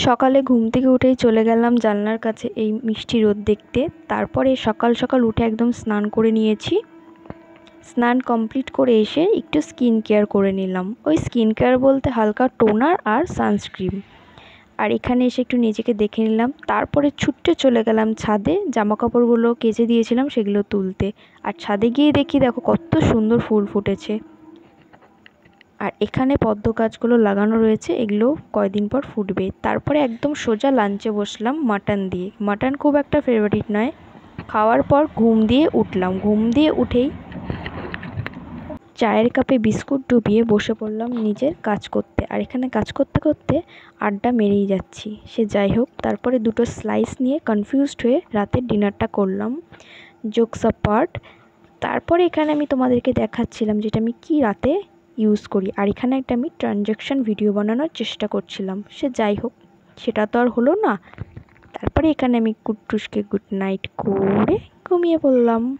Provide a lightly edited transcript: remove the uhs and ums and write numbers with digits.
সকালে ঘুম থেকে উঠেই চলে গেলাম জানলার কাছে এই মিষ্টি রোদ দেখতে। তারপরে সকাল সকাল উঠে একদম স্নান করে নিয়েছি। স্নান কমপ্লিট করে এসে একটু স্কিন কেয়ার করে নিলাম। ওই স্কিন কেয়ার বলতে হালকা টোনার আর সানস্ক্রিন। আর এখানে এসে একটু নিজেকে দেখে নিলাম। তারপরে ছুট্টে চলে গেলাম ছাদে, জামা কাপড়গুলো কেচে দিয়েছিলাম সেগুলো তুলতে। আর ছাদে গিয়ে দেখি দেখো কত সুন্দর ফুল ফুটেছে। আর এখানে পদ্ম গাছগুলো লাগানো রয়েছে, এগুলো কয়দিন পর ফুটবে। তারপরে একদম সোজা লাঞ্চে বসলাম মাটন দিয়ে। মাটন খুব একটা ফেভারিট নয়। খাওয়ার পর ঘুম দিয়ে উঠলাম। ঘুম দিয়ে উঠেই চায়ের কাপে বিস্কুট ডুবিয়ে বসে পড়লাম নিজের কাজ করতে। আর এখানে কাজ করতে করতে আড্ডা মেরেই যাচ্ছি। সে যাই হোক, তারপরে দুটো স্লাইস নিয়ে কনফিউজড হয়ে রাতের ডিনারটা করলাম। Jokes apart. তারপরে এখানে আমি তোমাদেরকে দেখাচ্ছিলাম যেটা আমি কি রাতে ইউজ করি। আর এখানে একটা আমি ট্রানজ্যাকশন ভিডিও বানানোর চেষ্টা করছিলাম। সে যাই হোক, সেটা তো আর হলো না। তারপরে এখানে আমি কুট্টুসকে গুড নাইট করে ঘুমিয়ে পড়লাম।